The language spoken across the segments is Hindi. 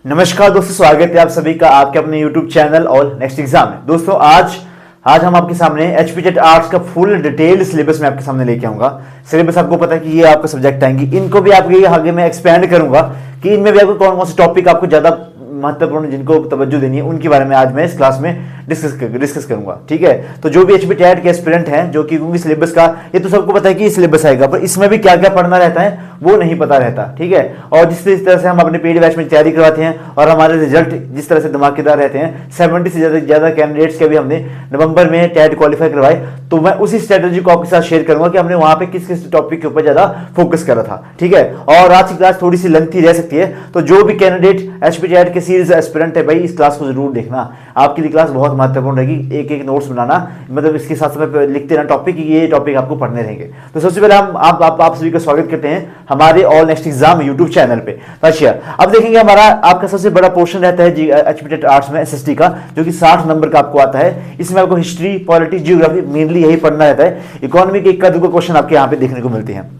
नमस्कार दोस्तों, स्वागत है आप सभी का आपके अपने YouTube चैनल और नेक्स्ट एग्जाम में। दोस्तों आज हम आपके सामने HPTET आर्ट्स का फुल डिटेल्ड सिलेबस में आपके सामने लेके आऊंगा। सिलेबस आपको पता है कि ये आपका सब्जेक्ट आएंगे, इनको भी आपके आगे मैं एक्सपेंड करूंगा कि इनमें भी आपको कौन कौन से टॉपिक आपको ज्यादा महत्वपूर्ण जिनको तवज्जो देनी है उनके बारे में आज मैं इस क्लास में डिस्कस करूंगा। ठीक है, तो जो भी HPTET के एस्पिरेंट हैं जो कि क्योंकि सिलेबस का ये तो सबको पता है कि सिलेबस आएगा, पर इसमें भी क्या क्या पढ़ना रहता है वो नहीं पता रहता। ठीक है, और जिस तरह से हम अपने पेड बैच में तैयारी करवाते हैं और हमारे रिजल्ट जिस तरह से धमाकेदार रहते हैं, 70 से ज्यादा कैंडिडेट्स के भी हमने नवंबर में टेट क्वालिफाई करवाए, तो मैं उसी स्ट्रेटेजी को आपके साथ शेयर करूंगा कि हमने वहां पे किस किस टॉपिक के ऊपर ज्यादा फोकस करा था। ठीक है, और आज की क्लास थोड़ी सी लेंथी रह सकती है, तो जो भी कैंडिडेट HPTET के सीरीज एस्पिरेंट है भाई इस क्लास को जरूर देखना, आपके लिए क्लास बहुत महत्वपूर्ण रहेगी। एक एक नोट्स बनाना, मतलब इसके साथ साथ लिखते रहना टॉपिक, ये टॉपिक आपको पढ़ने रहेंगे। तो सबसे पहले हम आप सभी का स्वागत करते हैं हमारे all next exam YouTube channel पे। अच्छा, अब देखेंगे हमारा आपका सबसे बड़ा पोर्शन रहता है HPTET आर्ट्स में SST का, जो कि 60 नंबर का आपको आता है। इसमें आपको हिस्ट्री, पॉलिटिक्स, जियोग्राफी मेनली यही पढ़ना रहता है। इकोनॉमी के एक दो क्वेश्चन आपके यहाँ पे देखने को मिलते हैं।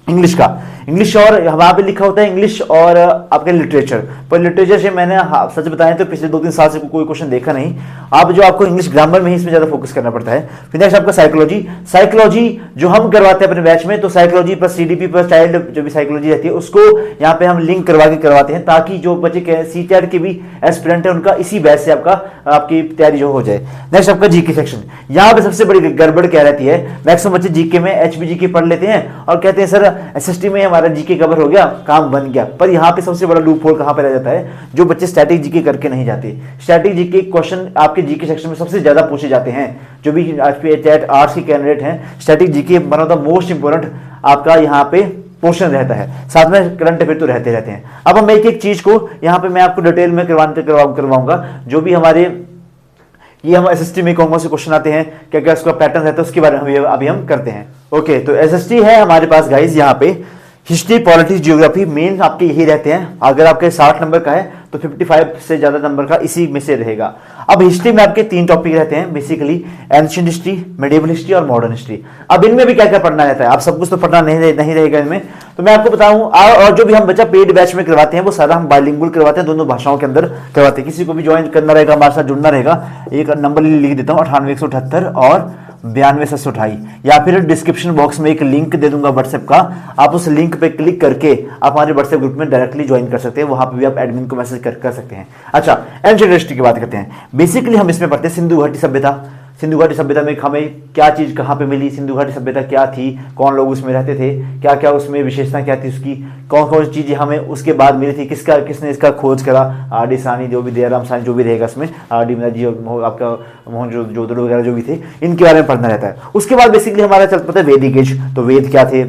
इंग्लिश और वहां पे लिखा होता है इंग्लिश और आपके लिटरेचर, पर लिटरेचर से मैंने सच बताएं तो पिछले 2-3 साल से कोई क्वेश्चन देखा नहीं। आप जो आपको इंग्लिश ग्रामर में ही इसमें ज्यादा फोकस करना पड़ता है। फिर नेक्स्ट आपका साइकोलॉजी जो हम करवाते हैं अपने बैच में, तो psychology plus CDP plus child जो भी साइकोलॉजी रहती है उसको यहाँ पे हम लिंक करवाते हैं, ताकि जो बच्चे CTET के भी एस्पिरेंट है उनका इसी बैच से आपकी तैयारी जो हो जाए। नेक्स्ट आपका जीके सेक्शन, यहाँ पे सबसे बड़ी गड़बड़ क्या रहती है, मैक्सिमम बच्चे जीके में HPGK पढ़ लेते हैं और कहते हैं सर SST में हमारा जीके कवर हो गया, काम बन गया। पर यहाँ पे सबसे बड़ा लूप होल कहाँ पे रह जाता है, जो बच्चे स्टैटिक जीके करके नहीं जाते। स्टैटिक जीके क्वेश्चन आपके जीके सेक्शन में सबसे ज्यादा पूछे जाते हैं। जो भी HPTET आर्ट्स के कैंडिडेट हैं, static GK one of the most important आपका यहाँ पे पोर्शन रहता है, साथ में करंट अफेयर तो रहते हैं। अब हम एक एक चीज को यहाँ पे मैं आपको डिटेल में करवाऊंगा। जो भी हमारे ये हम SST में कौन कौन से क्वेश्चन आते हैं, क्या क्या उसका पैटर्न रहता है, उसके बारे में अभी हम करते हैं। ओके, तो SST है हमारे पास गाइज, यहाँ पे हिस्ट्री, पॉलिटिक्स, जियोग्राफी मेन आपके यही रहते हैं। अगर आपके 60 नंबर का है तो 55 से ज्यादा नंबर का इसी में से रहेगा। अब हिस्ट्री में आपके 3 टॉपिक रहते हैं basically, ancient history, medieval history और मॉडर्न हिस्ट्री। अब इनमें भी क्या क्या पढ़ना रहता है, आप सब कुछ तो पढ़ना नहीं रहेगा इनमें, तो मैं आपको बताऊं। और जो भी हम बच्चा पेड बैच में करवाते हैं वो सारा हम बाइलिंगुअल करवाते हैं, दोनों भाषाओं के अंदर करवाते हैं। किसी को भी ज्वाइन करना रहेगा, हमारे साथ जुड़ना रहेगा, एक नंबर लिख देता हूँ 98 और 92 या फिर डिस्क्रिप्शन बॉक्स में एक लिंक दे दूंगा व्हाट्सएप का, आप उस लिंक पे क्लिक करके आप हमारे व्हाट्सएप ग्रुप में डायरेक्टली ज्वाइन कर सकते हैं। वहां पे भी आप एडमिन को मैसेज कर सकते हैं। अच्छा, एंशिएंट हिस्ट्री की बात करते हैं। बेसिकली हम इसमें पढ़ते हैं सिंधु घाटी सभ्यता में हमें क्या चीज कहाँ पे मिली, सिंधु घाटी सभ्यता क्या थी, कौन लोग उसमें रहते थे, क्या क्या उसमें विशेषता क्या थी उसकी, कौन कौन सी चीजें हमें उसके बाद मिली थी, किसने इसका खोज करा, RD सानी, जो भी दयाराम सानी जो भी रहेगा इसमें, RD मीना जी और आपका मोहनजोदड़ो वगैरह जो भी थे, इनके बारे में पढ़ना रहता है। उसके बाद बेसिकली हमारा चलता पता है वैदिक एज, तो वेद क्या थे,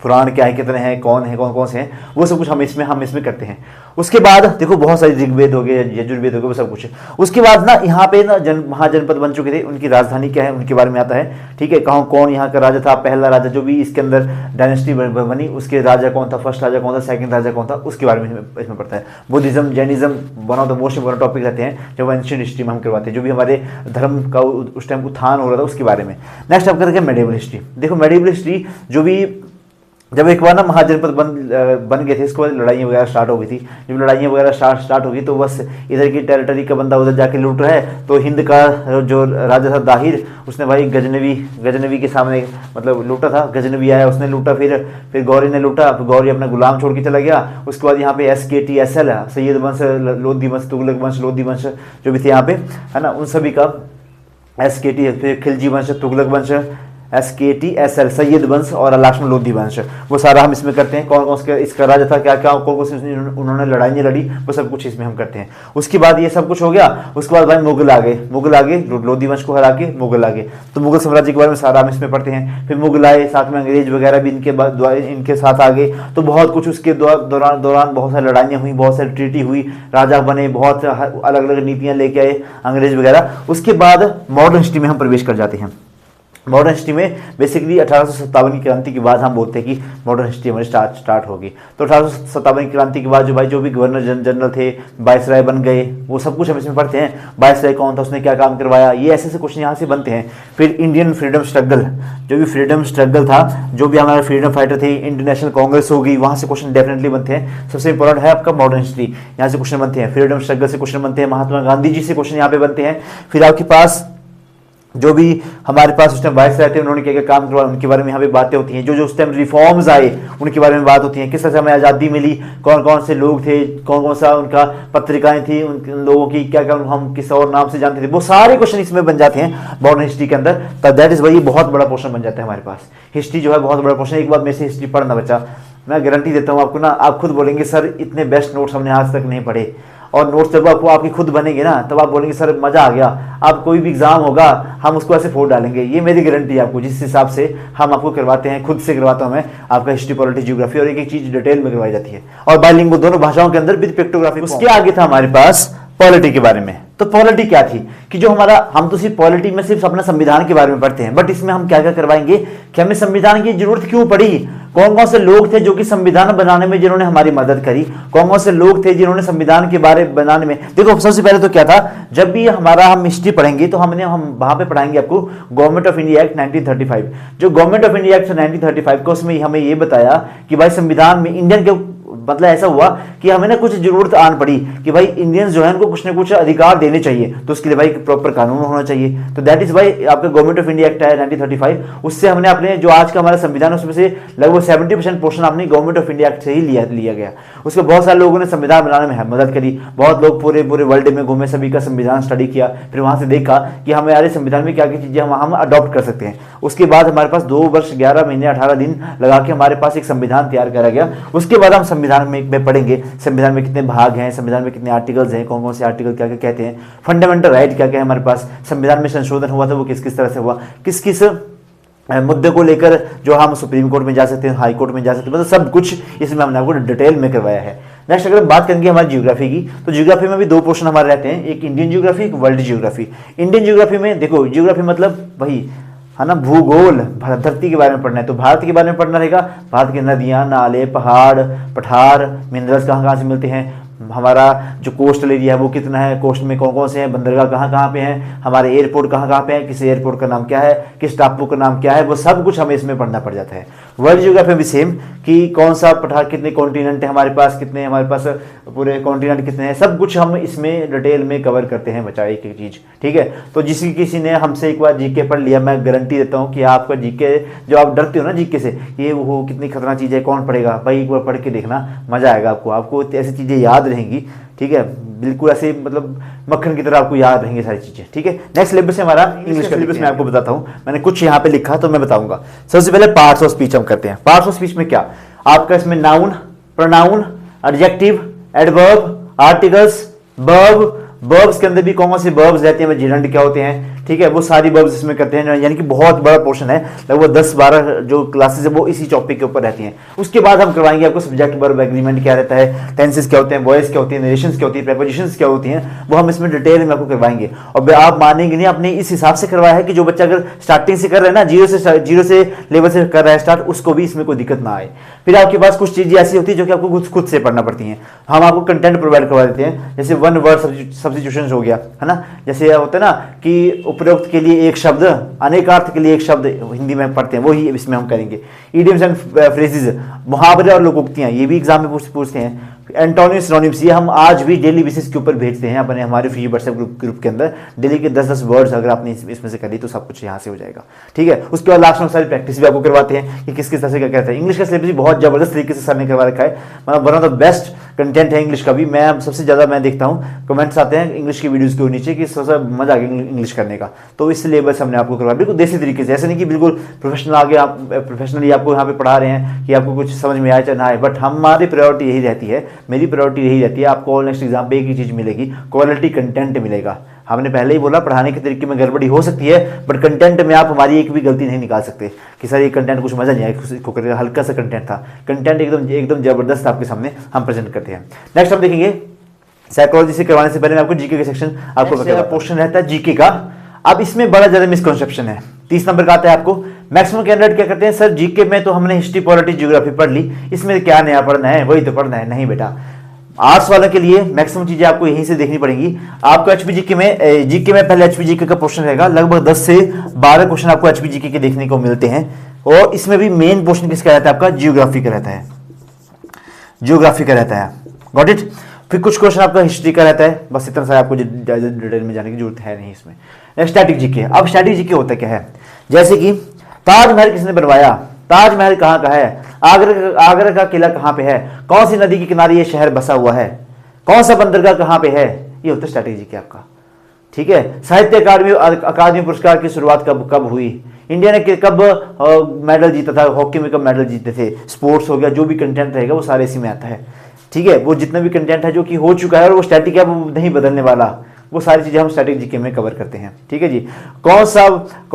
पुराण क्या है, कितने हैं, कौन से हैं, वो सब कुछ हम इसमें करते हैं। उसके बाद देखो बहुत सारे ऋग्वेद हो गए, यजुर्वेद हो गए, वो सब कुछ है। उसके बाद ना यहाँ पे ना महाजनपद बन चुके थे, उनकी राजधानी क्या है उनके बारे में आता है। ठीक है, कौन यहाँ का राजा था, पहला राजा जो भी इसके अंदर डायनेस्टी बनी उसके राजा कौन था, फर्स्ट राजा कौन था, सेकंड राजा कौन था, उसके बारे में इसमें पढ़ता है। Buddhism, Jainism one of the most important topic रहते हैं जब एंशिएंट हिस्ट्री में हम करवाते हैं, जो भी हमारे धर्म का उस टाइम उत्थान हो रहा था उसके बारे में। नेक्स्ट आप करते हैं मेडिवल हिस्ट्री। देखो मेडिवल हिस्ट्री जब एक बार ना महाजनपद बन गए थे, इसके बाद लड़ाइयाँ वगैरह स्टार्ट हो गई थी। जब लड़ाइयाँ वगैरह स्टार्ट हो गई तो बस इधर की टेरिटरी का बंदा उधर जाके लूट रहा है, तो हिंद का जो राजा था दाहिर, उसने भाई गजनवी के सामने मतलब लूटा था। गजनवी आया, उसने लूटा, फिर गौरी ने लूटा, गौरी अपना गुलाम छोड़ के चला गया। उसके बाद यहाँ पे SKT SL सैयद वंश, लोधी वंश, तुगलक वंश, लोधी वंश जो भी थे यहाँ पे है ना, उन सभी का SKT, फिर खिलजी वंश, तुगलक वंश, SKT SL सैयद वंश और लास्ट में लोधी वंश, वो सारा हम इसमें करते हैं। कौन कौन इसका राजा था, क्या क्या कौन उन्होंने लड़ाइयाँ लड़ी, वो सब कुछ इसमें हम करते हैं। उसके बाद ये सब कुछ हो गया, उसके बाद भाई मुगल आ गए, लोधी वंश को हरा के मुगल आ गए, तो मुगल साम्राज्य के बारे में सारा हम इसमें पढ़ते हैं। फिर मुगल आए, साथ में अंग्रेज वगैरह भी इनके साथ आ गए, तो बहुत कुछ उसके दौरान बहुत सारी लड़ाइयाँ हुई, बहुत सारी ट्रीटी हुई, राजा बने, बहुत अलग अलग नीतियाँ लेके आए अंग्रेज वगैरह। उसके बाद मॉडर्न हिस्ट्री में हम प्रवेश कर जाते हैं। मॉडर्न हिस्ट्री में बेसिकली 1857 की क्रांति के बाद हम बोलते हैं कि मॉडर्न हिस्ट्री हमारी स्टार्ट होगी। तो 1857 की क्रांति के बाद जो भी गवर्नर जनरल थे, वायसराय बन गए, वो सब कुछ हम इसमें पढ़ते हैं। वायसराय कौन था, उसने क्या काम करवाया, ये ऐसे ऐसे क्वेश्चन यहाँ से बनते हैं। फिर इंडियन फ्रीडम स्ट्रगल, जो भी फ्रीडम स्ट्रगल था, जो भी हमारे फ्रीडम फाइटर थे, इंडियन नेशनल कांग्रेस होगी, वहाँ से क्वेश्चन डेफिनेटली बनते हैं। सबसे इंपॉर्टेंट है आपका मॉडर्न हिस्ट्री, यहाँ से क्वेश्चन बनते हैं। फ्रीडम स्ट्रगल से क्वेश्चन बनते हैं, महात्मा गांधी जी से क्वेश्चन यहाँ पे बनते हैं। फिर आपके पास जो भी हमारे पास उस टाइम वाइस रहते हैं, उन्होंने क्या क्या काम करवाया, उनके बारे में यहाँ पे बातें होती हैं। जो उस टाइम रिफॉर्म्स आए उनके बारे में बात होती है, किस तरह से हमें आज़ादी मिली, कौन कौन से लोग थे, कौन कौन सा उनका पत्रिकाएं थी, उन लोगों की क्या क्या हम किस और नाम से जानते थे, वो सारे क्वेश्चन इसमें बन जाते हैं मॉडर्न हिस्ट्री के अंदर। तो दैट इज वही बहुत बड़ा पोर्शन बन जाता है हमारे पास। हिस्ट्री जो है बहुत बड़ा पोर्शन। एक बार मेरे से हिस्ट्री पढ़ना बच्चा, मैं गारंटी देता हूँ आपको ना, आप खुद बोलेंगे सर इतने बेस्ट नोट्स हमने आज तक नहीं पढ़े। और नोट्स जब आपको आपकी खुद बनेंगे ना, तब आप बोलेंगे सर मजा आ गया। आप कोई भी एग्जाम होगा हम उसको ऐसे फोड़ डालेंगे, ये मेरी गारंटी है आपको। जिस हिसाब से हम आपको करवाते हैं, खुद से करवाता हूं मैं आपका हिस्ट्री, पॉलिटी, ज्योग्राफी, और एक एक चीज डिटेल में करवाई जाती है, और बाइलिंगुअल दोनों भाषाओं के अंदर विद पिक्टोग्राफी। उसके आगे था हमारे पास पॉलिटी के बारे में। तो पॉलिटी क्या थी कि जो हमारा, हम तो सिर्फ पॉलिटी में सिर्फ अपना संविधान के बारे में पढ़ते हैं, बट इसमें हम क्या क्या करवाएंगे कि हमें संविधान की जरूरत क्यों पड़ी, कौन कौन से लोग थे जो कि संविधान बनाने में जिन्होंने हमारी मदद करी, कौन कौन से लोग थे जिन्होंने संविधान के बारे बनाने में। देखो सबसे पहले तो क्या था, जब भी हम हिस्ट्री पढ़ेंगे तो हम वहां पे पढ़ाएंगे आपको गवर्नमेंट ऑफ इंडिया एक्ट 1935। जो गवर्नमेंट ऑफ इंडिया एक्ट 1935 का, उसमें हमें ये बताया कि भाई संविधान में इंडियन के मतलब ऐसा हुआ कि हमें ना कुछ जरूरत आन पड़ी कि भाई इंडियंस जो है उनको कुछ ना कुछ अधिकार देने चाहिए, तो उसके लिए भाई प्रॉपर कानून होना चाहिए। तो दैट इज भाई आपका गवर्नमेंट ऑफ इंडिया एक्ट है 1935, उससे हमने अपने जो आज का हमारा संविधान है उसमें से लगभग 70% पोर्शन आपने गवर्नमेंट ऑफ इंडिया एक्ट से ही लिया गया। उसके बहुत सारे लोगों ने संविधान बनाने में मदद करी, बहुत लोग पूरे वर्ल्ड में घूमे, सभी का संविधान स्टडी किया, फिर वहां से देखा कि हमारे संविधान में क्या क्या चीजें हम अडॉप्ट कर सकते हैं। उसके बाद हमारे पास 2 वर्ष 11 महीने 18 दिन लगा के हमारे पास एक संविधान तैयार करा गया। उसके बाद हम संविधान में पढ़ेंगे संविधान में कितने भाग हैं, संविधान में कितने आर्टिकल्स हैं, कौन कौन से आर्टिकल क्या क्या कहते हैं, फंडामेंटल राइट क्या क्या है हमारे पास, संविधान में संशोधन हुआ था वो किस किस तरह से हुआ, किस किस मुद्दे को लेकर जो हम सुप्रीम कोर्ट में जा सकते हैं, हाई कोर्ट में जा सकते हैं, मतलब सब कुछ इसमें हमने आपको डिटेल में करवाया है। नेक्स्ट अगर बात करेंगे हमारी ज्योग्राफी की, तो ज्योग्राफी में भी 2 पोर्शन हमारे रहते हैं, एक इंडियन ज्योग्राफी, एक वर्ल्ड ज्योग्राफी। इंडियन ज्योग्राफी में देखो, ज्योग्राफी मतलब वही है ना, भूगोल, धरती के बारे में पढ़ना है, तो भारत के बारे में पढ़ना रहेगा। भारत की नदियाँ, नाले, पहाड़, पठार, मिनरल्स कहाँ कहाँ से मिलते हैं, हमारा जो कोस्टल एरिया है वो कितना है, कोस्ट में कौन कौन से हैं, बंदरगाह कहाँ कहाँ पे हैं, हमारे एयरपोर्ट कहाँ कहाँ पे हैं, किस एयरपोर्ट का नाम क्या है, किस टापू का नाम क्या है, वो सब कुछ हमें इसमें पढ़ना पड़ जाता है। वर्ल्ड ज्योग्राफी भी सेम कि कौन सा पठार, कितने कॉन्टिनेंट है हमारे पास, कितने हमारे पास पूरे कॉन्टिनेंट कितने हैं, सब कुछ हम इसमें डिटेल में कवर करते हैं बच्चा, एक एक चीज़। ठीक है, तो किसी ने हमसे एक बार जीके पढ़ लिया, मैं गारंटी देता हूँ कि आपका जीके, जो आप डरते हो ना जीके से, ये वो कितनी खतरनाक चीज़ है, कौन पढ़ेगा, भाई एक बार पढ़ के देखना, मजा आएगा आपको ऐसी चीज़ें याद रहेंगी। ठीक है, बिल्कुल ऐसे मतलब मक्खन की तरह आपको याद रहेंगी सारी चीजें। ठीक है, नेक्स्ट सिलेबस है हमारा इंग्लिश का सिलेबस। मैं आपको बताता हूं, मैंने कुछ यहाँ पे लिखा तो मैं बताऊंगा। सबसे पहले पार्ट्स ऑफ स्पीच हम करते हैं। पार्ट्स ऑफ स्पीच में क्या आपका, इसमें noun, pronoun, adjective, adverb, articles, verb. Verbs के अंदर भी कौन कौन से वर्ब्स रहते हैं, जिरंड क्या होते हैं, ठीक है, वो सारी वर्ब्स इसमें करते हैं, यानी कि बहुत बड़ा पोर्शन है, लगभग 10-12 जो क्लासेस है वो इसी टॉपिक के ऊपर रहती हैं। उसके बाद हम करवाएंगे आपको सब्जेक्ट वर्ब एग्रीमेंट क्या रहता है, टेंसेस क्या होते हैं, वॉइस क्या होती है, नरेशंस क्या होती है, प्रेपोजिशंस क्या होती हैं, वो हम इसमें डिटेल में आपको करवाएंगे। और आप मानेंगे नहीं, आपने इस हिसाब से करवाया है कि जो बच्चा अगर स्टार्टिंग से कर रहा है ना, जीरो से लेवल से कर रहा है स्टार्ट, उसको भी इसमें कोई दिक्कत ना आए। फिर आपके पास कुछ चीजें ऐसी होती है जो कि आपको खुद से पढ़ना पड़ती हैं, हम आपको कंटेंट प्रोवाइड करवा देते हैं। जैसे 1 वर्ड सब्स्टिट्यूशन हो गया है ना, जैसे होता है ना कि उपरोक्त के लिए एक शब्द, अनेकार्थ के लिए एक शब्द हिंदी में पढ़ते हैं, वही इसमें हम करेंगे। इडियम्स एंड फ्रेजेस, मुहावरे और लोकोक्तियां, ये भी एग्जाम में पूछते हैं। एंटोनिम्स, सिनोनिम्स, ये हम आज भी डेली बेसिस के ऊपर भेजते हैं अपने हमारे फ्री व्हाट्सएप ग्रुप के अंदर। डेली के 10-10 वर्ड्स अगर आपने इसमें से कर ली तो सब कुछ यहाँ से हो जाएगा। ठीक है, उसके बाद लास्ट में सारी प्रैक्टिस भी आपको करवाते हैं कि किस किस तरह से क्या कहते हैं। इंग्लिश का सिलेबस भी बहुत जबरदस्त तरीके से सर ने करवा रखा है, मतलब one of the best content है इंग्लिश का भी। मैं सबसे ज्यादा मैं देखता हूँ कमेंट्स आते हैं इंग्लिश की वीडियोस के नीचे कि सबसे मजा आ गया इंग्लिश करने का, तो इस सिलेबस हमने आपको करवाया बिल्कुल देसी तरीके से। ऐसे नहीं कि बिल्कुल प्रोफेशनल आगे आप प्रोफेशनली आपको यहाँ पे पढ़ा रहे हैं कि आपको कुछ समझ में आए चाहे ना आए, बट हमारी प्रायोरिटी यही रहती है, मेरी प्रायोरिटी यही रहती है, आपको नेक्स्ट एग्जाम पे एक ही चीज मिलेगी, क्वालिटी कंटेंट मिलेगा। हमने पहले ही बोला पढ़ाने के तरीके में गड़बड़ी हो सकती है, बट कंटेंट में आप हमारी एक भी गलती नहीं निकाल सकते कि सर ये कंटेंट कुछ मजा नहीं आया, हल्का सा कंटेंट था। कंटेंट एकदम जबरदस्त आपके सामने हम प्रेजेंट करते हैं। नेक्स्ट हम देखेंगे साइकोलॉजी से करवाने से पहले मैं आपको जीके का सेक्शन आपको क्वेश्चन रहता है जीके का। अब इसमें बड़ा ज्यादा मिसकंसेप्शन है 30 नंबर का आता है आपको। मैक्सिमम कैंडिडेट क्या करते हैं, सर जीके में तो हमने हिस्ट्री पॉलिटी ज्योग्राफी पढ़ ली, इसमें क्या नया पढ़ना है, वही तो पढ़ना है। नहीं बेटा, आर्ट्स वालों के लिए मैक्सिमम चीजें आपको यहीं से देखनी पड़ेंगी। आपको एचपीजीके में पहले एचपीजीके का पोर्शन रहेगा, लगभग 10 से 12 क्वेश्चन आपको एचपीजीके के देखने को मिलते हैं। और इसमें भी मेन पोर्शन किसका रहता है, आपका जियोग्राफी का रहता है, जियोग्राफी का रहता है। Got it. फिर कुछ क्वेश्चन आपका हिस्ट्री का रहता है, बस इतना सा, आपको डिटेल में जाने की जरूरत है नहीं इसमें। Next static GK. अब स्टैटिक जीके होता क्या है, जैसे कि ताजमहल किसने बनवाया, ताजमहल कहाँ का है, आगरा का किला कहाँ पे है, कौन सी नदी के किनारे ये शहर बसा हुआ है, कौन सा बंदरगाह कहाँ पे है, ये होता है स्टैटिक जीके आपका। ठीक है। साहित्य अकादमी पुरस्कार की शुरुआत कब हुई, इंडिया ने कब मेडल जीता था, हॉकी में कब मेडल जीते थे, स्पोर्ट्स हो गया, जो भी कंटेंट रहेगा वो सारे इसी में आता है। ठीक है। वो जितना भी कंटेंट है जो कि हो चुका है और वो स्टैटिक है, वो नहीं बदलने वाला, वो सारी चीजें हम स्टैटिक जीके में कवर करते हैं। ठीक है जी। कौन सा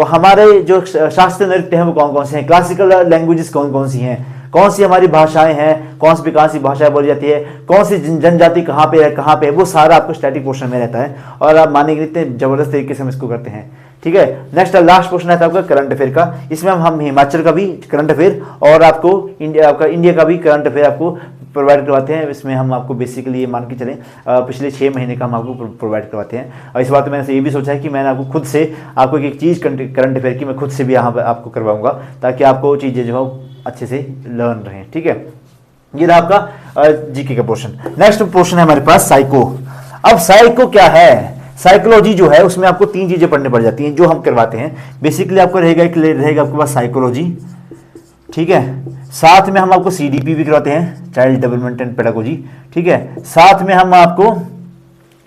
हमारे जो शास्त्रीय नृत्य हैं वो कौन कौन से हैं, क्लासिकल लैंग्वेजेस कौन कौन सी हैं, कौन सी हमारी भाषाएं हैं, कौन सी भाषाएं बोली जाती है, कौन सी जनजाति कहाँ पे है, वो सारा आपको स्टैटिक पोर्शन में रहता है। और आप मानेंगे इतने जबरदस्त तरीके से हम इसको करते हैं। ठीक है। नेक्स्ट लास्ट क्वेश्चन आता है आपका करंट अफेयर का। इसमें हम हिमाचल का भी करंट अफेयर और आपको इंडिया का भी करंट अफेयर आपको प्रोवाइड करवाते हैं। इसमें हम आपको बेसिकली मान के चलें पिछले 6 महीने का हम आपको प्रोवाइड करवाते हैं। और इस बात में मैंने ये भी सोचा है कि मैंने आपको खुद से आपको एक चीज़ करंट अफेयर की मैं खुद से भी यहाँ पर आपको करवाऊंगा, ताकि आपको चीज़ें जो है अच्छे से लर्न रहें। ठीक है। ये रहा आपका जीके का पोर्शन। नेक्स्ट पोर्शन है हमारे पास साइको। अब साइको क्या है, साइकोलॉजी जो है उसमें आपको 3 चीजें पढ़ने पड़ जाती हैं जो हम करवाते हैं। बेसिकली आपको रहेगा आपके पास साइकोलॉजी। ठीक है। साथ में हम आपको सीडीपी भी करवाते हैं, चाइल्ड डेवलपमेंट एंड पेडागोजी। ठीक है। साथ में हम आपको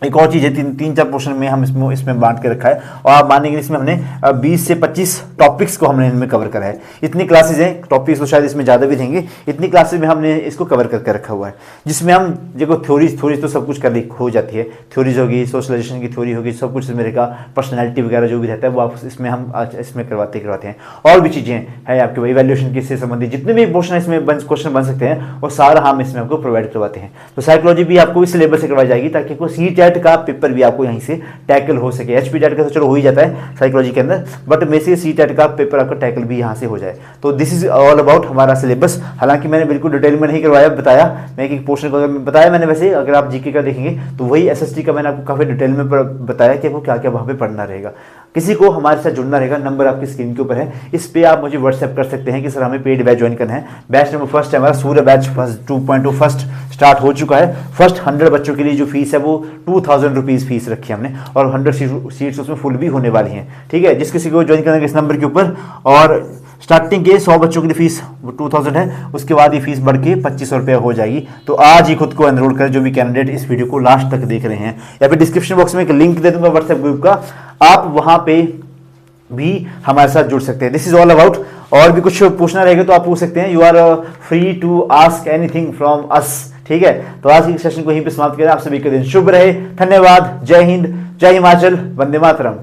एक और चीज़ है, 3-4 पोर्शन में हम इसमें बांट के रखा है। और आप मानेंगे इसमें हमने 20 से 25 टॉपिक्स को हमने इनमें कवर करा है। इतनी क्लासेज हैं, टॉपिक्स तो शायद इसमें ज़्यादा भी रहेंगे, इतनी क्लासेज में हमने इसको कवर करके रखा हुआ है, जिसमें हम देखो थ्योरीज तो सब कुछ कर हो जाती है, थ्योरीज होगी, सोशलाइजेशन की थ्योरी होगी, सब कुछ इसमें रहेगा, पर्सनैलिटी वगैरह जो भी रहता है वो आप इसमें करवाते हैं। और भी चीज़ें हैं आपके भाई, इवैल्यूएशन से संबंधित जितने भी पोर्शन इसमें क्वेश्चन बन सकते हैं वो सारा हम इसमें आपको प्रोवाइड करवाते हैं। तो साइकोलॉजी भी आपको इस सिलेबस से करवाई जाएगी, ताकि आपको CTET का पेपर भी आपको यहीं से टैकल हो सके। HPTET का तो चलो हो ही जाता है साइकोलॉजी के अंदर, बट बेसिक CTET का पेपर आपका टैकल भी यहाँ से हो जाए। तो दिस इज ऑल अबाउट हमारा सिलेबस। हालांकि मैंने बिल्कुल डिटेल में नहीं करवाया, बताया मैं एक पोर्शन को बताया मैंने। वैसे अगर आप जीके का देखेंगे तो वही SST का मैंने आपको काफी डिटेल में बताया कि आपको क्या क्या वहां पे पढ़ना रहेगा। किसी को हमारे साथ जुड़ना रहेगा, नंबर आपकी स्क्रीन के ऊपर है, इस पे आप मुझे व्हाट्सएप कर सकते हैं कि सर हमें पेड बैच ज्वाइन करना है। बैच नंबर फर्स्ट है हमारा सूर्य बैच 2.2 फर्स्ट स्टार्ट हो चुका है। फर्स्ट 100 बच्चों के लिए जो फीस है वो 2000 रुपीज़ फीस रखी है हमने, और 100 सीट्स उसमें फुल भी होने वाली हैं। ठीक है। जिस किसी को ज्वाइन करना है इस नंबर के ऊपर, और स्टार्टिंग के 100 बच्चों के लिए फीस 2000 है, उसके बाद ये फीस बढ़ के 2500 रुपये हो जाएगी। तो आज ही खुद को एनरोल करें जो भी कैंडिडेट इस वीडियो को लास्ट तक देख रहे हैं, या फिर डिस्क्रिप्शन बॉक्स में एक लिंक दे दूंगा व्हाट्सएप ग्रुप का, आप वहां पे भी हमारे साथ जुड़ सकते हैं। This is all about. और भी कुछ पूछना रहेगा तो आप पूछ सकते हैं, you are free to ask anything from us. ठीक है। तो आज के सेशन को यहीं पे समाप्त करें। आप सभी के दिन शुभ रहे। धन्यवाद। जय हिंद, जय हिमाचल, वंदे मातरम।